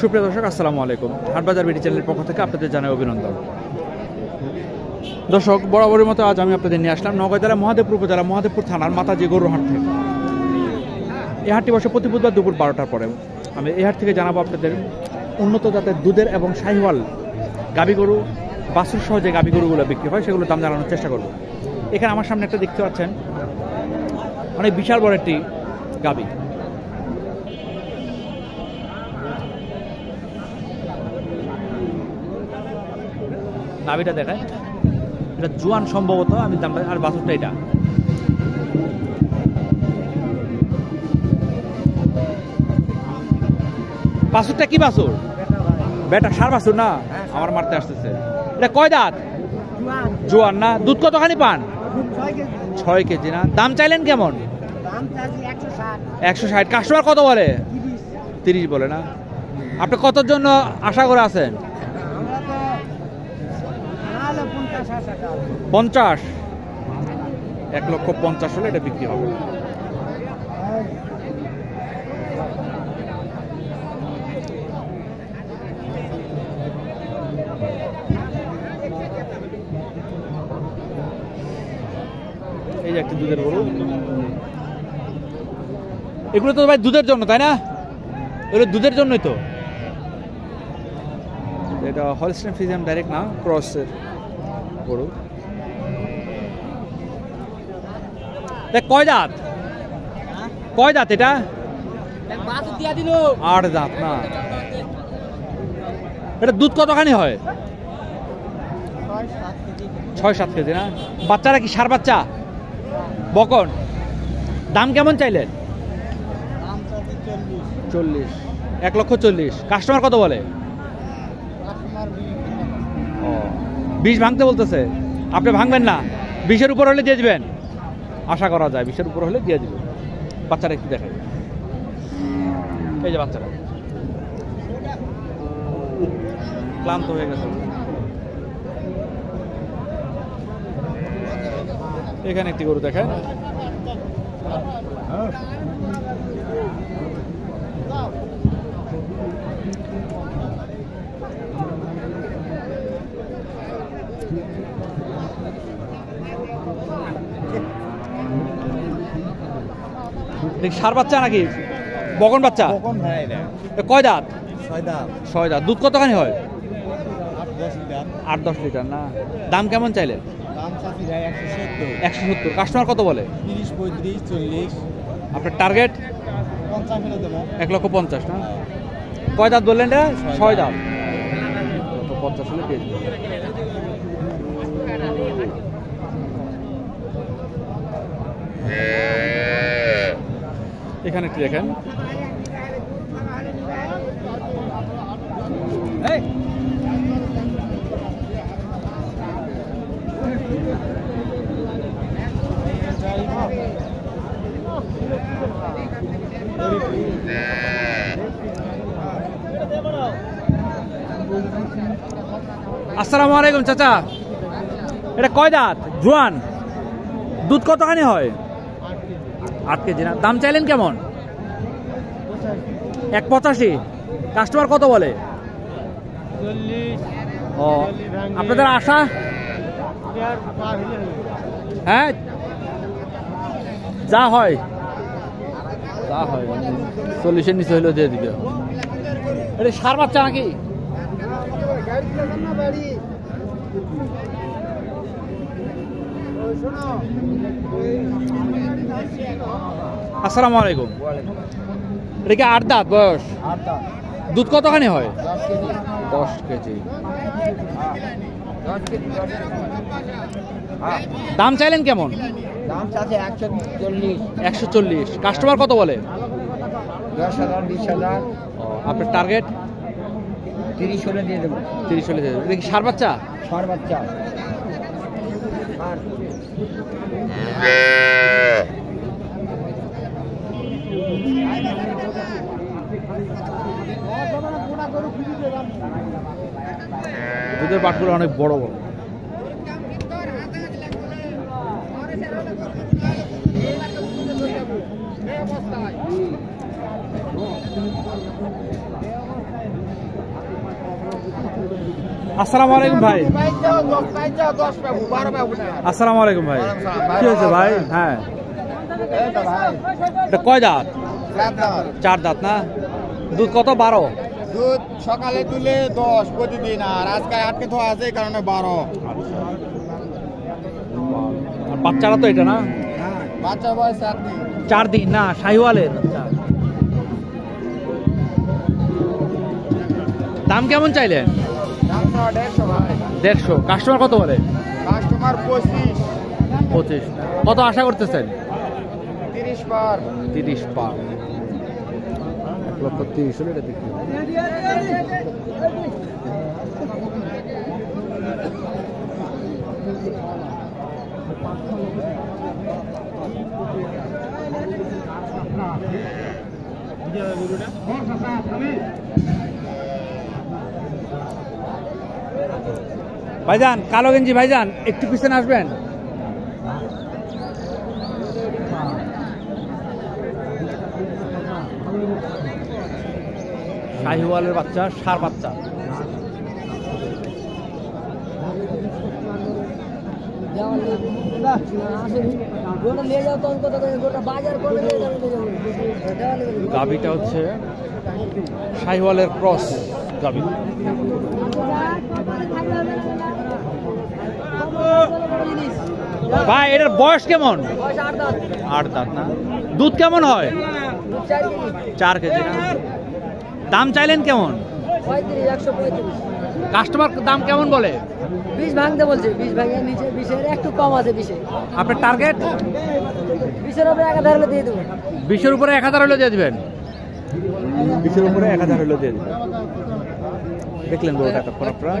সুপ্রিয় দর্শক, আসসালামু আলাইকুম। হাটবাজার বিডি চ্যানেলের পক্ষ থেকে আপনাদের জানাই অভিনন্দন। দর্শক, বরাবরের মতো আজ আমি আপনাদের নিয়ে আসলাম নওগাঁ জেলা মহাদেবপুর উপজেলা মহাদেবপুর থানার মাতাজি গরুর হাট থেকে। এই হাটটি বসে প্রতি বুধবার দুপুর 12টার পরে। আমি এই হাট থেকে জানাবো আপনাদের উন্নত জাতের দুধের এবং শাহিওয়াল গাভী গরু, বাছুর সহ যে গাভী গরুগুলো বিক্রি হয় সেগুলো দাম জানানোর চেষ্টা করব। এখানে আমার সামনে একটা দেখতে পাচ্ছেন অনেক বিশাল বড় একটি গাভী। নাভিটা দেখায়, এটা জোয়ান সম্ভবত, আমি দামটা। আর বাছুরটা এটা বাছুরটা কি বাছুর? বেটা সার বাছুর না? আমার মারতে আসতেছে। এটা কয় দাঁত? জোয়ান না? দুধ কতখানি পান? 6 কেজি না? দাম চাইলেন কেমন? 160। কাস্টমার কত বলে? 30 বলে না? আপনি কতর জন্য আশা করে আছেন? 50। 1,50,000 হলে এটা বিক্রি হবে। এই যে একটি দুধের গরু। এগুলো তো ভাই দুধের জন্য, তাই না? এগুলো দুধের জন্যই তো। এটা হলস্টাইন ফ্রিজিয়ান ডাইরেক্ট না, ক্রসের গরু। কয় দাঁত? কয় দাঁত এটা? 8 দাঁত না? এটা দুধ কতখানি হয়? 6-7 কেজি না? বাচ্চারা কি সার বাচ্চা? বকন? দাম কেমন চাইলেন? 40। 1,40,000। কাস্টমার কত বলে? 20 ভাঙতে বলতেছে। আপনি ভাঙবেন না? 20-এর উপর হলে দিয়ে দিবেন? আশা করা যায় 20-এর উপর হলে দিয়ে দিবেন। বাচ্চারা একটু দেখাই। এই যে বাচ্চারা ক্লান্ত হয়ে গেছে। এখানে একটি গরু দেখেন। সার বাচ্চা নাকি বকন বাচ্চা? কয় দাঁত? 6 দাঁত। দুধ কতখানি হয়? 8-10 লিটার না? দাম কেমন চাইলেন? 170। কাস্টমার কত বলে? 30, 35, 40। আপনার টার্গেট? 1,50,000 না? কয় দাঁত বললেন? 6 দাঁত। 1,50,000 হলে দিয়ে দিবেন। এখানে একটু দেখেন। আসসালামু আলাইকুম চাচা, এটা কয় দাঁত? জোয়ান? দুধ কতখানি হয়? 8 কেজি না? দাম চাইলেন কেমন? 1,85। কাস্টমার কত বলে? 40। ও, আপনাদের আশা? হ্যাঁ, যা হয় 40-এর নিচে হইলেও দিয়ে দিবে। এটা সার বাচ্চা নাকি? আসসালামু আলাইকুম। এটা কি 8 দাঁত বয়স? দুধ কতখানি হয়? 10 কেজি। দাম চাইলেন কেমন? দাম চাচ্ছে 140। কাস্টমার কত বলে? 10,000, 20,000। আপনার টার্গেট? 30 হলে দিয়ে দেবো। 30 হলে দিয়ে দেবেন। এটা কি সার বাচ্চা? সার বাচ্চা। দুধের বাটগুলো অনেক বড় বড়। আসসালামু আলাইকুম ভাই। আসসালামু আলাইকুম ভাই। কি হয়েছে ভাই? হ্যাঁ, এটা কয় দাঁত? 4 দাঁত না? দুধ কত? 12। দুধ সকালে তুলে 10 প্রতিদিন, আর আজকে আটকে ধোয়া আছে এই কারণে 12। আর বাচ্চারা তো এটা না? বাচ্চার বয়স 4 দিন। 4 দিন না? শাহিওয়ালের। দাম কেমন চাইলেন? দাম 150 ভাই। 150। কাস্টমার কত বলে? কাস্টমার 25। কত আশা করতেছেন? 30 পার। 30 পার। 1,30,000 হলে এটা বিক্রি হবে। ভাইজান, কালো গেঞ্জি ভাইজান, একটু পিছনে আসবেন। শাহিওয়ালের বাচ্চা, ষাঁড় বাচ্চা। গাবিটা হচ্ছে শাহিওয়ালের ক্রস গাবি। ভাই, এটার বয়স কেমন? 8 দাঁত না? দুধ কেমন হয়? 4 কেজি না? দাম চাইলেন কেমন? 135। কাস্টমার দাম কেমন বলে? 20 ভাঙতে বলছে। 20 ভাঙের নিচে, 20-এর একটু কম আছে। 20-এ আপনার টার্গেট? 20-এর উপরে 1000 হলে দিয়ে দেবো। 20-এর উপরে 1000 হলে দিয়ে দিবেন? 20-এর উপরে 1000 হলে দিয়ে দিবেন। দেখলেন গরুটা এতক্ষণ আপনারা?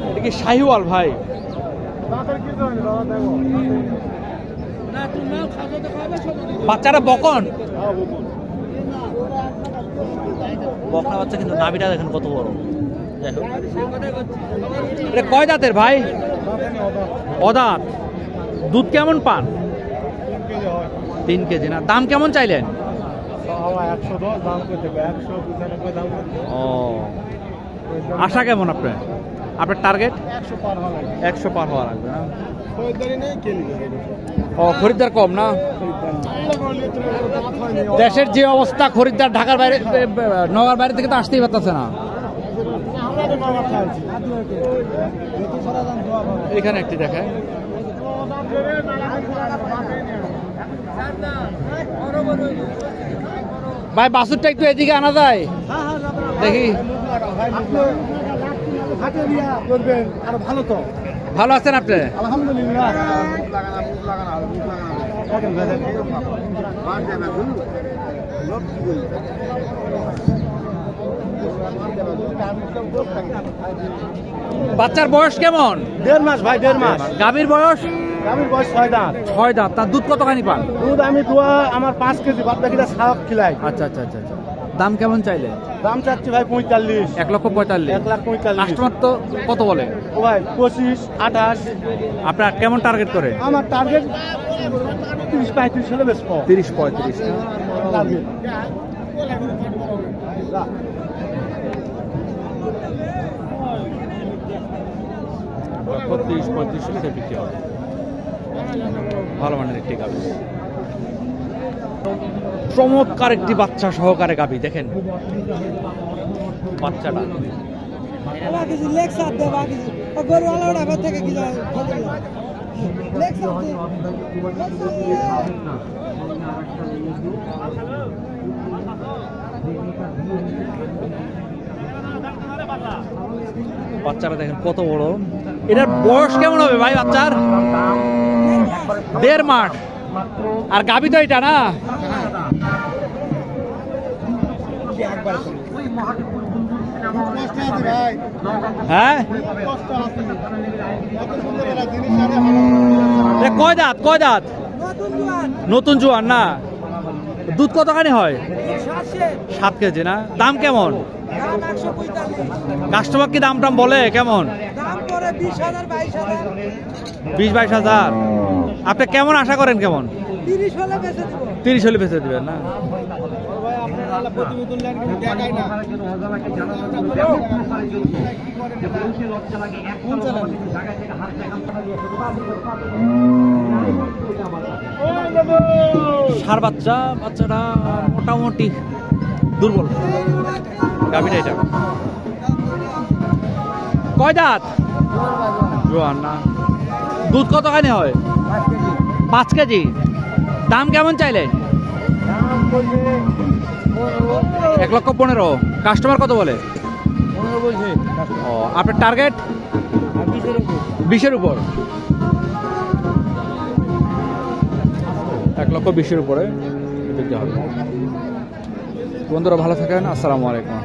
এটা কি শাহিওয়াল ভাই? বাচ্চারা বকন? বকনা বাচ্চা, কিন্তু নাভিটা দেখেন কত বড়। এটা কয় দাঁতের ভাই? অদাঁত। দুধ কেমন পান? 3 কেজি না? দাম কেমন চাইলেন? 110 দাম করতে 195 দাম। ও, আশা কেমন আপনার? আপনার টার্গেট? 100 পার হওয়া লাগবে না? ও, খরিদ্দার কম না? দেশের যে অবস্থা, খরিদ্দার ঢাকার বাইরে, নগর বাইরে থেকে তো আসতেই পারতেছে না। এখানে একটি দেখেন। ভাই, বাছুরটা একটু এদিকে আনা যায় দেখি। ভালো তো? ভালো আছেন আপনি? আলহামদুলিল্লাহ। বাচ্চার বয়স কেমন? 1.5 মাস ভাই, 1.5 মাস। গাভীর বয়স? গাভীর বয়স 6 দাঁত। 6 দাঁত। তার দুধ কতখানি পান? দুধ আমি দোয়া আমার 5 কেজি, বাদ বাকিটা সাপ খিলাই। আচ্ছা আচ্ছা আচ্ছা আচ্ছা। দাম কেমন চাইলে? দাম চাচ্ছি ভাই 45। 1,45,000। 1,45,000। কাস্টমার তো কত বলে? ও ভাই 25, 28। আপনার কেমন টার্গেট করে? আমার টার্গেট 30-35 হলে বেশ কম। 30-35 টার্গেট। 30-35 হলে বিক্রি হবে। ভালো মানের একটি গাভী, চমৎকার একটি বাচ্চা সহকারে গাভী। দেখেন বাচ্চাটা। বাচ্চারা দেখেন কত বড়। এটার বয়স কেমন হবে ভাই বাচ্চার? 1.5 মাস। আর গাভী তো এটা না? হ্যাঁ, কয় দাঁত? কয় দাঁত? নতুন জোয়ান না? দুধ কতখানি হয়? 7 কেজি না? দাম কেমন? কাস্টমার কি দাম টাম বলে কেমন? 20,000, 22,000। 20-22 হাজার। আপনি কেমন আশা করেন? কেমন? 30 হলে বেচে দেব। 30 হলে বেচে দিবেন না? ভাই আপনারা প্রতিবেদন নেন কিন্তু দেখাই না ষাঁড় বাচ্চা, বাচ্চাটা মোটামুটি দুর্বল। গাভীটা এটা কয় দাঁত? জোয়ান না? দুধ কত খানি হয়? 5 কেজি। দাম কেমন চাইলেন? 1,15,000। কাস্টমার কত বলে? ও, আপনার টার্গেট 20-এর উপর? 1,20,000 উপরে দিতে হবে। বন্ধুরা ভালো থাকেন, আসসালামু আলাইকুম।